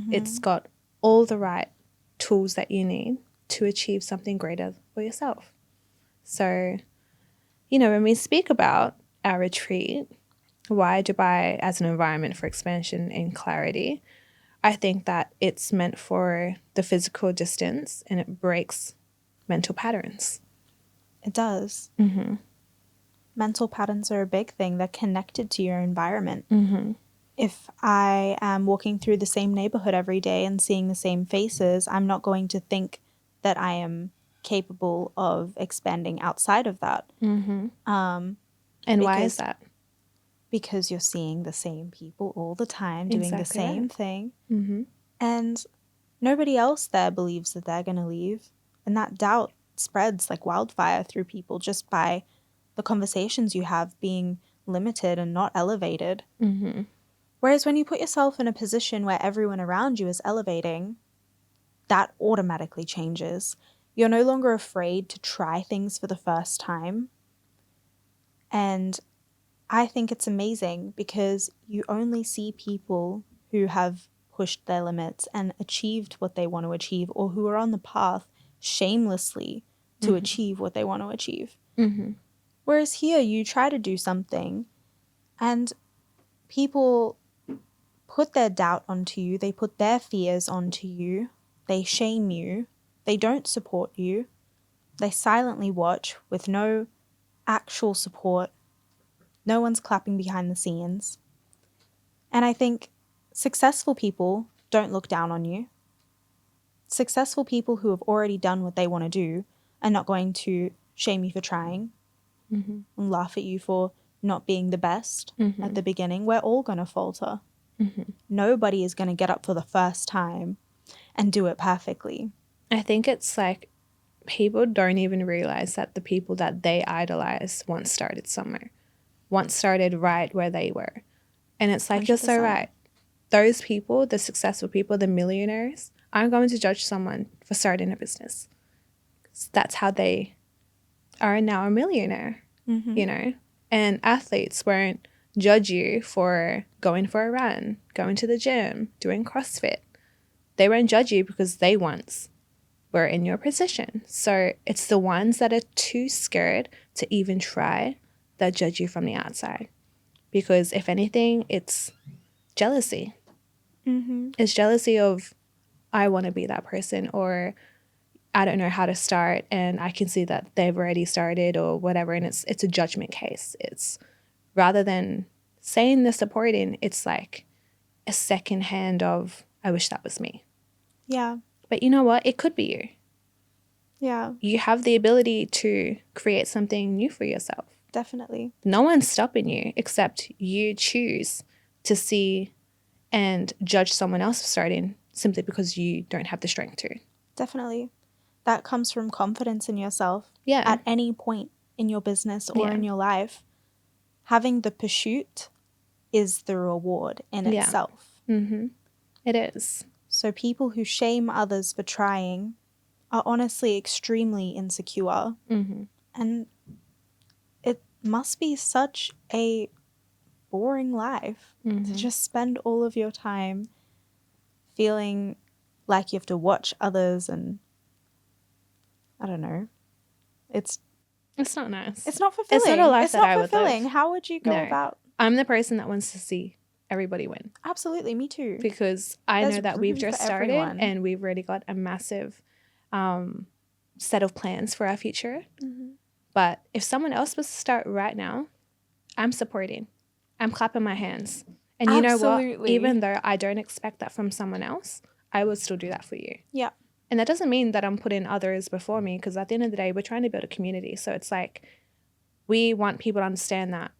It's got all the right tools that you need to achieve something greater for yourself. So, when we speak about our retreat, why Dubai as an environment for expansion and clarity, I think that it's meant for the physical distance and it breaks mental patterns. It does. Mental patterns are a big thing. They're connected to your environment. If I am walking through the same neighborhood every day and seeing the same faces, I'm not going to think that I am capable of expanding outside of that. And why is that? Because you're seeing the same people all the time doing the same thing. And nobody else there believes that they're going to leave. And that doubt spreads like wildfire through people just by the conversations you have being limited and not elevated. Whereas when you put yourself in a position where everyone around you is elevating, that automatically changes. You're no longer afraid to try things for the first time. And I think it's amazing because you only see people who have pushed their limits and achieved what they want to achieve, or who are on the path shamelessly to achieve what they want to achieve. Whereas here you try to do something and people put their doubt onto you, they put their fears onto you, they shame you, they don't support you, they silently watch with no actual support. No one's clapping behind the scenes. And I think successful people don't look down on you. Successful people who have already done what they want to do are not going to shame you for trying and laugh at you for not being the best at the beginning. We're all going to falter. Nobody is going to get up for the first time and do it perfectly. I think it's like people don't even realize that the people that they idolize once started somewhere. Once started right where they were. And it's like, 100%. You're so right. Those people, the successful people, the millionaires, aren't going to judge someone for starting a business. That's how they are now a millionaire, And athletes won't judge you for going for a run, going to the gym, doing CrossFit. They won't judge you because they once were in your position. So it's the ones that are too scared to even try that judge you from the outside, because if anything, it's jealousy. It's jealousy of, I want to be that person, or I don't know how to start and I can see that they've already started or whatever. And it's a judgment case. It's rather than saying the supporting, it's like a second hand of, I wish that was me. Yeah. But you know what? It could be you. Yeah. You have the ability to create something new for yourself. Definitely. No one's stopping you except you choose to see and judge someone else starting simply because you don't have the strength to. Definitely. That comes from confidence in yourself. Yeah. At any point in your business or in your life, having the pursuit is the reward in itself. It is. So people who shame others for trying are honestly extremely insecure. And it must be such a boring life to just spend all of your time feeling like you have to watch others, and I don't know. It's not nice. It's not fulfilling. It's not a life it's that not I would fulfilling. live. How would you go about? I'm the person that wants to see everybody win. Absolutely, me too. Because I know that we've just started and we've already got a massive set of plans for our future. But if someone else was to start right now, I'm supporting. I'm clapping my hands. And you know what? Even though I don't expect that from someone else, I would still do that for you. Yeah. And that doesn't mean that I'm putting others before me, because at the end of the day, we're trying to build a community. So it's like we want people to understand that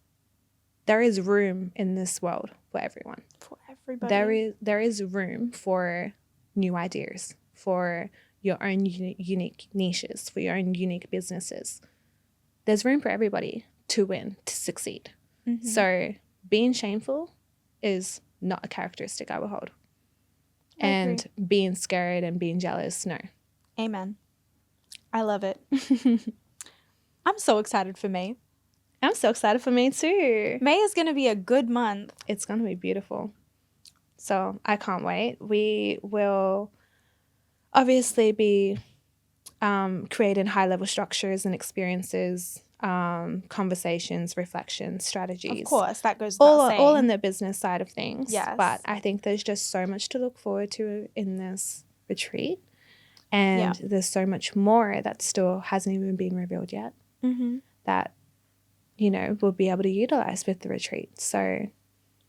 there is room in this world for everyone. For everybody. There is room for new ideas, for your own unique niches, for your own unique businesses. There's room for everybody to win, to succeed. So being shameful is not a characteristic I will hold. And being scared and being jealous, no. Amen. I love it. I'm so excited for May. I'm so excited for May too. May is going to be a good month. It's going to be beautiful. So I can't wait. We will obviously be creating high-level structures and experiences, conversations, reflections, strategies. Of course, that goes without saying. All in the business side of things. Yes. But I think there's just so much to look forward to in this retreat. And there's so much more that still hasn't even been revealed yet that, you know, we'll be able to utilize with the retreat. So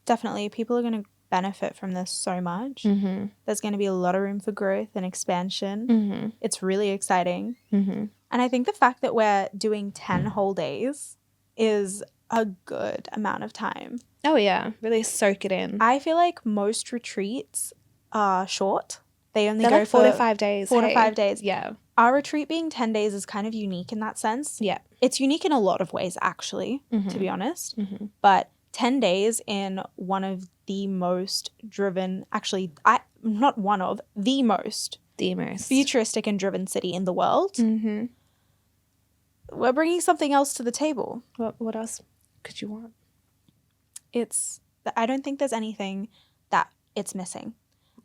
definitely, people are going to benefit from this so much. There's going to be a lot of room for growth and expansion. It's really exciting. And I think the fact that we're doing 10 whole days is a good amount of time. Oh, yeah. Really soak it in. I feel like most retreats are short. They're go like 4 to 5 days. 4 to 5 days. Yeah. Our retreat being 10 days is kind of unique in that sense. Yeah. It's unique in a lot of ways, actually, to be honest. But 10 days in one of the most driven, actually, not one of, the most futuristic and driven city in the world. We're bringing something else to the table. What else could you want? I don't think there's anything that it's missing.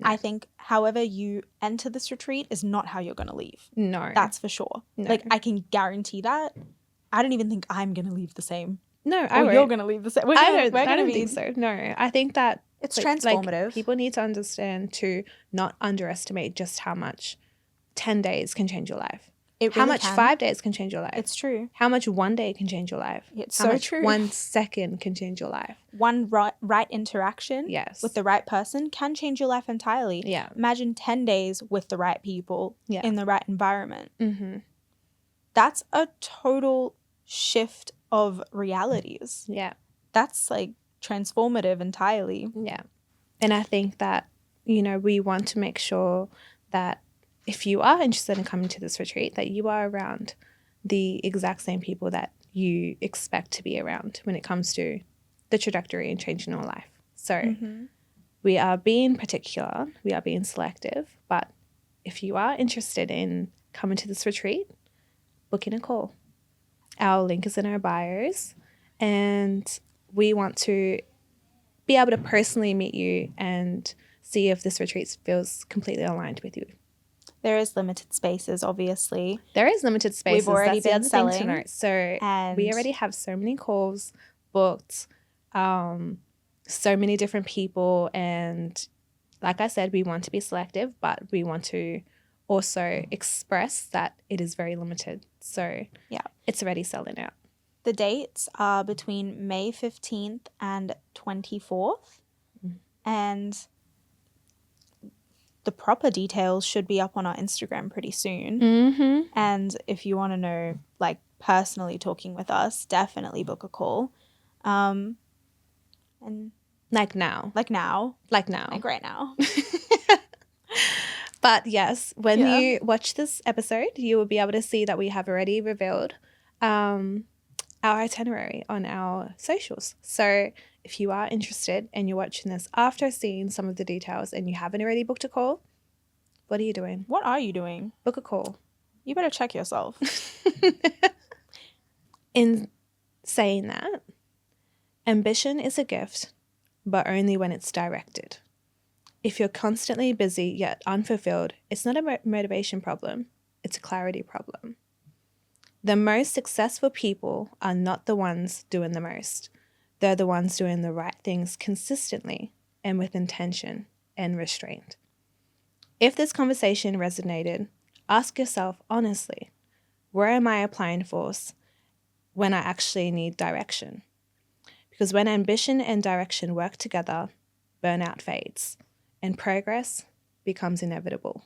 No. I think however you enter this retreat is not how you're going to leave. No. That's for sure. No. Like, I can guarantee that. I don't even think I'm going to leave the same. No, you're going to leave the same. I don't think so. No, I think that it's transformative. Like, people need to understand to not underestimate just how much 10 days can change your life. How much 5 days can change your life. It's true. How much 1 day can change your life. It's so true. 1 second can change your life. One right interaction with the right person can change your life entirely. Yeah. Imagine 10 days with the right people in the right environment. That's a total shift of realities. Yeah. That's like transformative entirely. Yeah. And I think that, you know, we want to make sure that if you are interested in coming to this retreat, that you are around the exact same people that you expect to be around when it comes to the trajectory and changing your life. So we are being particular, we are being selective, but if you are interested in coming to this retreat, book in a call. Our link is in our bios, and we want to be able to personally meet you and see if this retreat feels completely aligned with you. There is limited spaces, obviously. There is limited spaces. We've already been selling. So we already have so many calls booked. so many different people, and like I said, we want to be selective, but we want to also express that it is very limited. So Yeah. it's already selling out. The dates are between May 15th and 24th. And the proper details should be up on our Instagram pretty soon. Mm-hmm. And if you want to know, like, personally talking with us, definitely book a call. And Like now. like now. Like now. Like right now. But yes, when Yeah. you watch this episode, you will be able to see that we have already revealed our itinerary on our socials. So if you are interested and you're watching this after seeing some of the details and you haven't already booked a call, what are you doing? What are you doing? Book a call. You better check yourself. In saying that, ambition is a gift, but only when it's directed. If you're constantly busy yet unfulfilled, it's not a motivation problem, it's a clarity problem. The most successful people are not the ones doing the most. They're the ones doing the right things consistently and with intention and restraint. If this conversation resonated, ask yourself honestly, where am I applying force when I actually need direction? Because when ambition and direction work together, burnout fades and progress becomes inevitable.